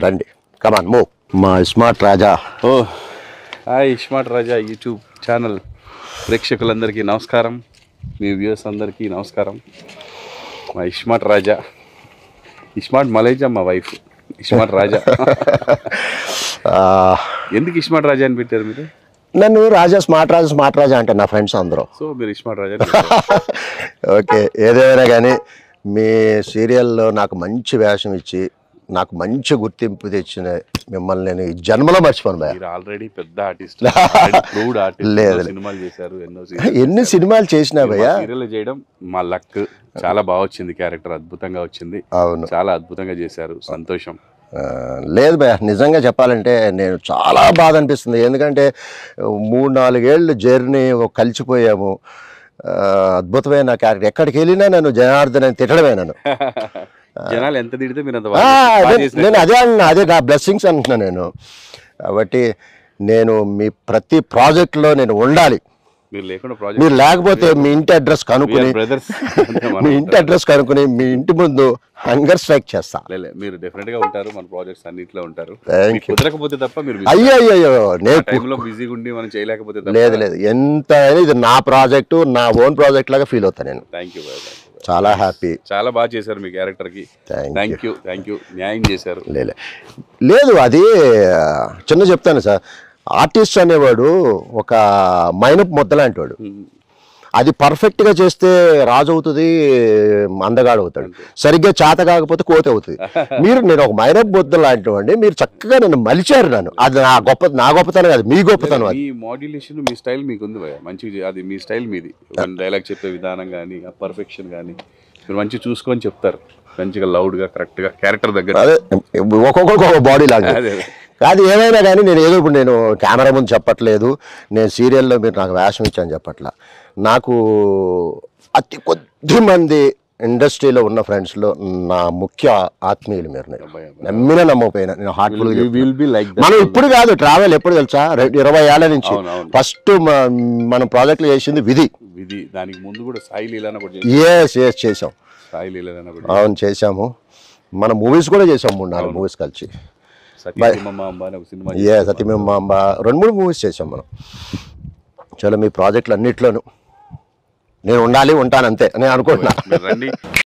రండి, come on move. మా smart రాజా. ఓ hi smart రాజా YouTube channel ప్రేక్షకులందరికీ నమస్కారం, మీ వ్యూవర్స్ అందరికీ నమస్కారం. మా ఇస్మార్ట్ రాజా, ఇస్మార్ట్ మలేజా మా వైఫ్ ఇస్మార్ట్ రాజా. ఎందుకు ఇస్మార్ట్ రాజా అని పెట్టారు మీరు? నన్ను రాజా, స్మార్ట్ రాజా అంటే నా ఫ్రెండ్స్ అందరూ. సో మీరు ఇస్మార్ట్ రాజా. ఓకే, ఏదేమైనా కానీ మీ సీరియల్లో నాకు మంచి వేషం ఇచ్చి నాకు మంచి గుర్తింపు తెచ్చిన మిమ్మల్ని నేను ఈ జన్మలో మర్చిపోను భయ. మీరు ఆల్రెడీ పెద్ద ఆర్టిస్ట్, ప్రూవ్డ్ ఆర్టిస్ట్. లేదు, సినిమాలు చేశారు, ఎన్ని సినిమాలు చేసినా భయ. సీరియల్ చేయడం మా లక్. చాలా బాగా వచ్చింది, క్యారెక్టర్ అద్భుతంగా వచ్చింది. అవును, చాలా అద్భుతంగా చేశారు, సంతోషం. లేదు భయ, నిజంగా చెప్పాలంటే నేను చాలా బాధ అనిపిస్తుంది. ఎందుకంటే 3-4 ఏళ్ళు జర్నీ కలిసిపోయాము. అద్భుతమైన క్యారెక్టర్. ఎక్కడికి వెళ్ళినా నన్ను జనార్దన్ అని తిట్టడమే. నన్ను జనాలు ఎంత తిడితే మీరు అంత నేను అదే అన్నా, అదే నా బ్లెస్సింగ్స్ అంటున్నా నేను. కాబట్టి నేను మీ ప్రతి ప్రాజెక్ట్లో నేను ఉండాలి. మీరు లేకపోతే మీ ఇంటి అడ్రస్ కనుక్కుని మీ ఇంటి ముందు హంగర్ స్ట్రైక్ చేస్తా. మీరు డెఫినెట్ గా ఉంటారు, మన ప్రాజెక్ట్స్ అన్నిట్లో ఉంటారు. కుదరకపోతే తప్ప మీరు అయ్యో టైంలో బిజీగా ఉండి మనం చేయలేకపోతే లేదు. ఎంత ఇది నా ప్రాజెక్టు, నా ఓన్ ప్రాజెక్ట్ లాగా ఫీల్ అవుతాను నేను. థ్యాంక్ యూ, చాలా హ్యాపీ. చాలా బాగా చేశారు మీ క్యారెక్టర్ కి. థ్యాంక్ యూ, న్యాయం చేశారు. లేదు, అది చిన్న చెప్తాను సార్. ఆర్టిస్ట్ అనేవాడు ఒక మైనపు ముద్దలాంటి వాడు. అది పర్ఫెక్ట్గా చేస్తే రాజు అవుతుంది, అందగాడు అవుతాడు. సరిగ్గా చేత కాకపోతే కోత అవుతుంది. నేను ఒక మైనపు ముద్ద లాంటి వాడిని. మీరు చక్కగా నన్ను మలిచారు. నన్ను అది నా గొప్పతనం కాదు, మీ గొప్పతనం. అది మీ మాడ్యులేషన్, మీ స్టైల్ మీకు ఉంది భయ, మంచి. అది మీ స్టైల్ మీది. డైలాగ్ చెప్పే విధానం కానీ, ఆ పర్ఫెక్షన్ కానీ మీరు మంచి చూసుకొని చెప్తారు. మంచిగా లౌడ్గా, కరెక్ట్గా క్యారెక్టర్ దగ్గర. అదే ఒక్కొక్కరికి ఒక బాడీ లాగా. కాదు, ఏమైనా కానీ నేను కెమెరా ముందు చెప్పట్లేదు, నేను సీరియల్లో మీరు నాకు వేషం ఇచ్చాను చెప్పట్లా. నాకు అతి కొద్ది మంది ఇండస్ట్రీలో ఉన్న ఫ్రెండ్స్లో నా ముఖ్య ఆత్మీయులు మీరు. నమ్మినా నమ్మకపోయినా నేను హార్ట్ఫుల్గా. మనం ఇప్పుడు కాదు, ట్రావెల్ ఎప్పుడు తెలుసా, 20 ఏళ్ల నుంచి. ఫస్ట్ మనం ప్రాజెక్టులు చేసింది విధి. దానికి ముందు కూడా సాయి లీలానా కూడా చేసాం. సాయి లీలానా కూడా అవును చేసాము. మన మూవీస్ కూడా చేసాం, 3-4 మూవీస్ కలిసి. సత్యమమ్మ 2-3 మూవీస్ చేసాం మనం. చాలా మీ ప్రాజెక్టులు అన్నిట్లోనూ నేను ఉంటాను అంతే నేను అనుకుంటున్నా.